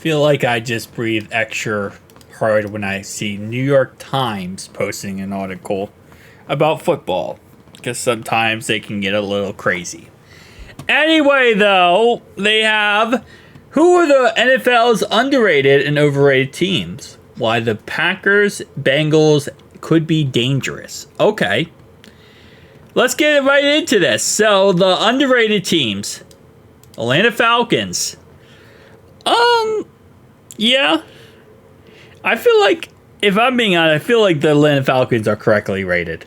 feel like I just breathe extra hard when I see New York Times posting an article about football, because sometimes they can get a little crazy. Anyway, though, they have who are the NFL's underrated and overrated teams? Why the Packers, Bengals could be dangerous. Okay. Let's get right into this. So, the underrated teams. Atlanta Falcons. Yeah. I feel like, if I'm being honest, I feel like the Atlanta Falcons are correctly rated.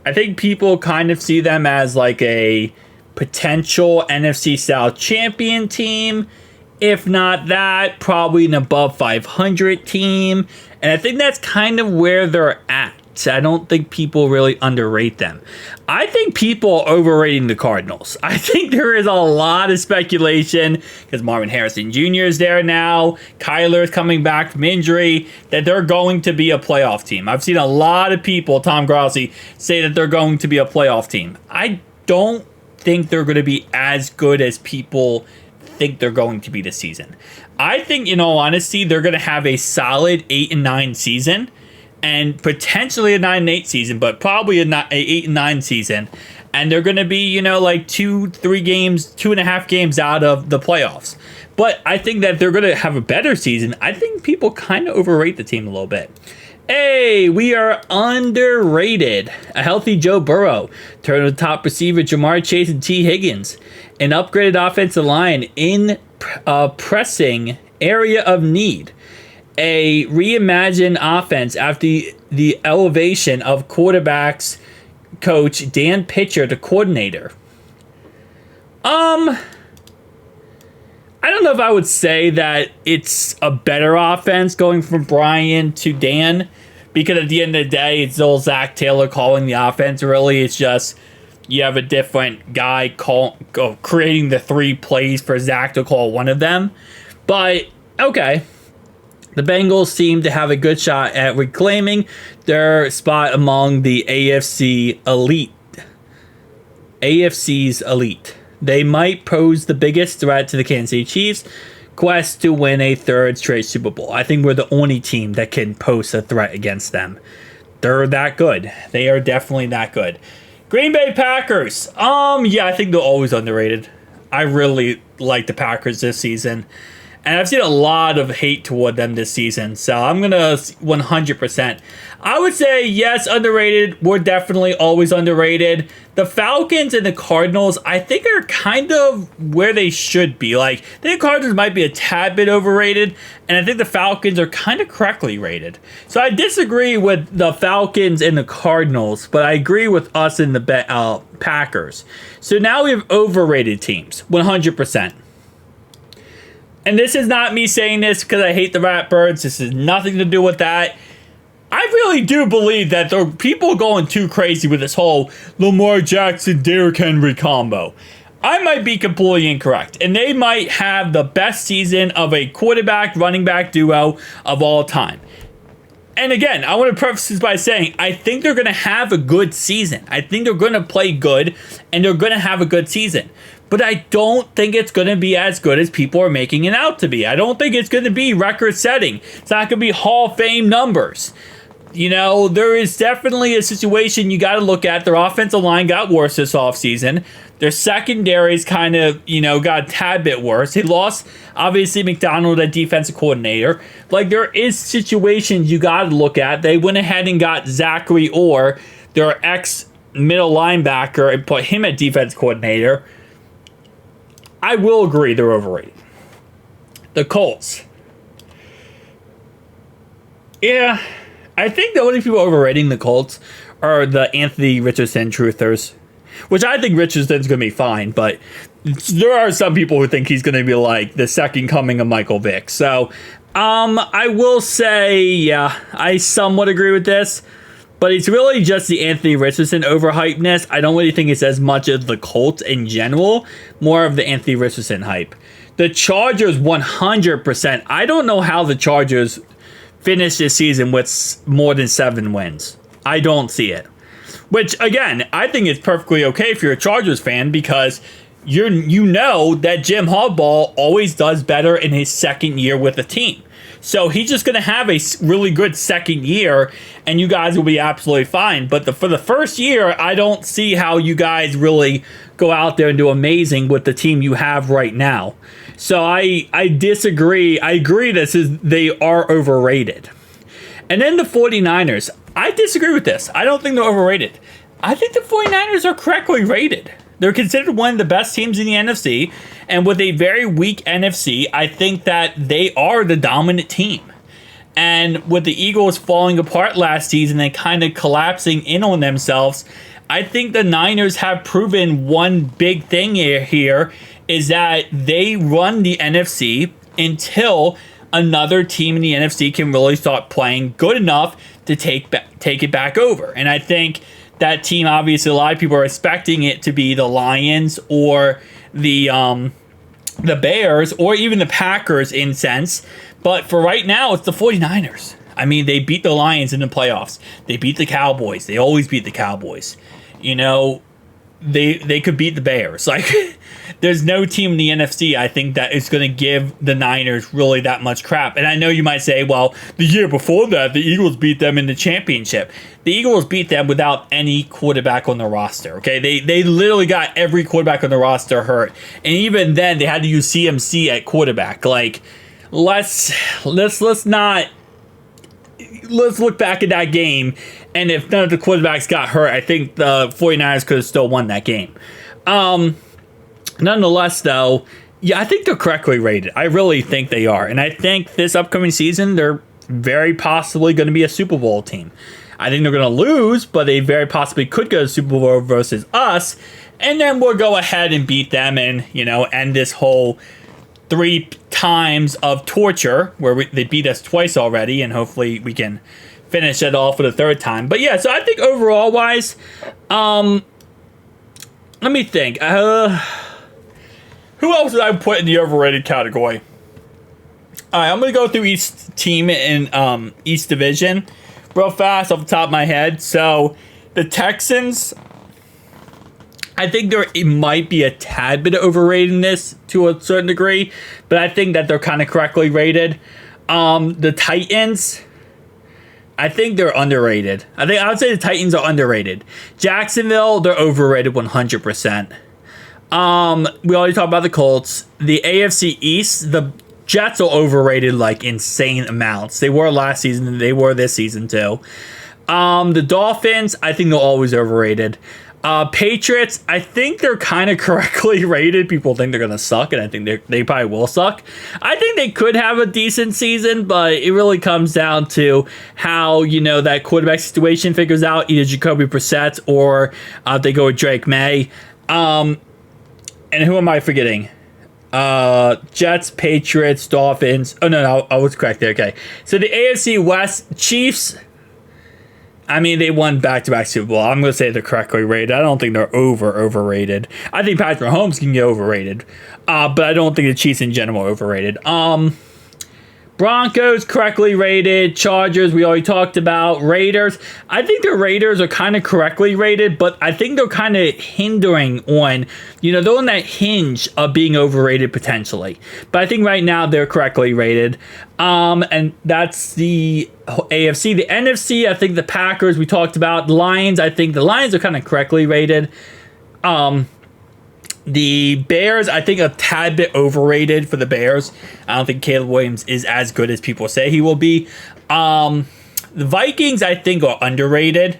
I think people kind of see them as like a potential NFC South champion team. If not that, probably an above 500 team. And I think that's kind of where they're at. I don't think people really underrate them. I think people are overrating the Cardinals. I think there is a lot of speculation, because Marvin Harrison Jr. is there now. Kyler is coming back from injury, that they're going to be a playoff team. I've seen a lot of people, Tom Grossi, say that they're going to be a playoff team. I don't think they're going to be as good as people think they're going to be this season. I think, in all honesty, they're going to have a solid 8-9 season. And potentially a 9-8 season, but probably a 8-9 season. And they're going to be, like 2.5 games out of the playoffs. But I think that they're going to have a better season. I think people kind of overrate the team a little bit. Hey, we are underrated. A healthy Joe Burrow. Turn to the top receiver Jamar Chase and T. Higgins. An upgraded offensive line in pressing area of need. A reimagined offense after the elevation of quarterbacks coach Dan Pitcher to coordinator. I don't know if I would say that it's a better offense going from Brian to Dan, because at the end of the day, it's still Zach Taylor calling the offense. Really, it's just you have a different guy creating the 3 plays for Zach to call one of them. But okay. The Bengals seem to have a good shot at reclaiming their spot among the AFC's elite. They might pose the biggest threat to the Kansas City Chiefs' quest to win a 3rd straight Super Bowl. I think we're the only team that can pose a threat against them. They're that good. They are definitely that good. Green Bay Packers. Yeah, I think they're always underrated. I really like the Packers this season. And I've seen a lot of hate toward them this season. So I'm going to 100%. I would say, yes, underrated. We're definitely always underrated. The Falcons and the Cardinals, I think, are kind of where they should be. Like, I think the Cardinals might be a tad bit overrated. And I think the Falcons are kind of correctly rated. So I disagree with the Falcons and the Cardinals. But I agree with us in the Packers. So now we have overrated teams. 100%. And this is not me saying this because I hate the Ratbirds. This has nothing to do with that. I really do believe that there are people going too crazy with this whole Lamar Jackson, Derrick Henry combo. I might be completely incorrect. And they might have the best season of a quarterback, running back duo of all time. And again, I want to preface this by saying I think they're going to have a good season. I think they're going to play good and they're going to have a good season. But I don't think it's going to be as good as people are making it out to be. I don't think it's going to be record-setting. It's not going to be Hall of Fame numbers. There is definitely a situation you got to look at. Their offensive line got worse this offseason. Their secondaries kind of, got a tad bit worse. They lost, obviously, McDonald, a defensive coordinator. Like, there is situations you got to look at. They went ahead and got Zachary Orr, their ex-middle linebacker, and put him at defense coordinator. I will agree they're overrated. The Colts. Yeah, I think the only people overrating the Colts are the Anthony Richardson truthers, which I think Richardson's going to be fine, but there are some people who think he's going to be like the second coming of Michael Vick. So, I will say, yeah, I somewhat agree with this. But it's really just the Anthony Richardson overhypeness. I don't really think it's as much as the Colts in general. More of the Anthony Richardson hype. The Chargers, 100%. I don't know how the Chargers finish this season with more than 7 wins. I don't see it. Which, again, I think it's perfectly okay if you're a Chargers fan because you know that Jim Harbaugh always does better in his second year with a team. So he's just going to have a really good second year, and you guys will be absolutely fine. But for the first year, I don't see how you guys really go out there and do amazing with the team you have right now. So I disagree. I agree they are overrated. And then the 49ers. I disagree with this. I don't think they're overrated. I think the 49ers are correctly rated. They're considered one of the best teams in the NFC, and with a very weak NFC, I think that they are the dominant team. And with the Eagles falling apart last season and kind of collapsing in on themselves, I think the Niners have proven one big thing here is that they run the NFC until another team in the NFC can really start playing good enough to take it back over. And I think that team, obviously, a lot of people are expecting it to be the Lions or the Bears or even the Packers in sense. But for right now, it's the 49ers. I mean, they beat the Lions in the playoffs. They beat the Cowboys. They always beat the Cowboys. You know, they could beat the Bears. Like, there's no team in the NFC, I think, that is going to give the Niners really that much crap. And I know you might say, well, the year before that, the Eagles beat them in the championship. The Eagles beat them without any quarterback on the roster, okay? They literally got every quarterback on the roster hurt. And even then, they had to use CMC at quarterback. Like, let's look back at that game, and if none of the quarterbacks got hurt, I think the 49ers could have still won that game. Nonetheless, though, yeah, I think they're correctly rated. I really think they are. And I think this upcoming season, they're very possibly going to be a Super Bowl team. I think they're going to lose, but they very possibly could go to Super Bowl versus us. And then we'll go ahead and beat them and, end this whole 3 times of torture where they beat us twice already. And hopefully we can finish it off for the 3rd time. But yeah, so I think overall wise, let me think. Who else would I put in the overrated category? All right, I'm going to go through each team in each division real fast off the top of my head. So the Texans, I think it might be a tad bit of overrating this to a certain degree, but I think that they're kind of correctly rated. The Titans, I think they're underrated. I would say the Titans are underrated. Jacksonville, they're overrated 100%. We already talked about the Colts. The AFC East, the Jets are overrated like insane amounts. They were last season and they were this season too. The Dolphins, I think they're always overrated. Patriots, I think they're kind of correctly rated. People think they're going to suck, and I think they probably will suck. I think they could have a decent season, but it really comes down to how, that quarterback situation figures out, either Jacoby Brissett or they go with Drake May. And who am I forgetting? Jets, Patriots, Dolphins. Oh, no, I was correct there. Okay. So the AFC West, Chiefs, I mean, they won back-to-back Super Bowl. I'm going to say they're correctly rated. I don't think they're overrated. I think Patrick Mahomes can get overrated. But I don't think the Chiefs in general are overrated. Broncos, correctly rated. Chargers, we already talked about. Raiders, I think the Raiders are kind of correctly rated, but I think they're kind of hindering on, they're on that hinge of being overrated potentially. But I think right now they're correctly rated. And that's the AFC. The NFC, I think the Packers, we talked about. The Lions, I think the Lions are kind of correctly rated. The Bears, I think a tad bit overrated for the Bears. I don't think Caleb Williams is as good as people say he will be. The Vikings, I think, are underrated.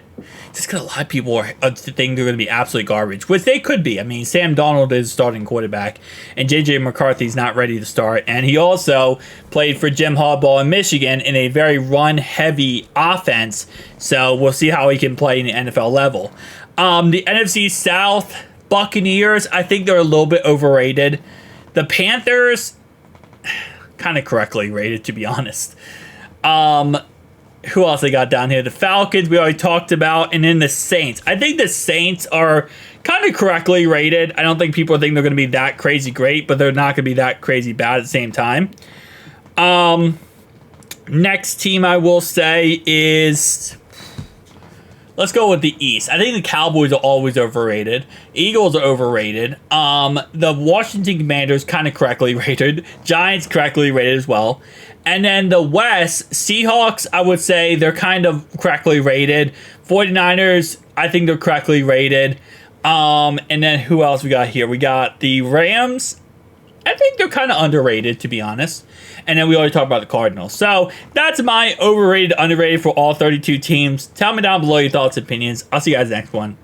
Just because a lot of people think they're going to be absolute garbage, which they could be. I mean, Sam Darnold is starting quarterback, and J.J. McCarthy's not ready to start. And he also played for Jim Harbaugh in Michigan in a very run-heavy offense. So we'll see how he can play in the NFL level. The NFC South, Buccaneers, I think they're a little bit overrated. The Panthers, kind of correctly rated, to be honest. Who else they got down here? The Falcons, we already talked about. And then the Saints. I think the Saints are kind of correctly rated. I don't think people think they're going to be that crazy great, but they're not going to be that crazy bad at the same time. Next team I will say is... Let's go with the East. I think the Cowboys are always overrated. Eagles are overrated. The Washington Commanders kind of correctly rated. Giants correctly rated as well. And then the West, Seahawks, I would say they're kind of correctly rated. 49ers, I think they're correctly rated. And then who else we got here? We got the Rams. I think they're kind of underrated, to be honest. And then we already talked about the Cardinals. So that's my overrated, underrated for all 32 teams. Tell me down below your thoughts and opinions. I'll see you guys next one.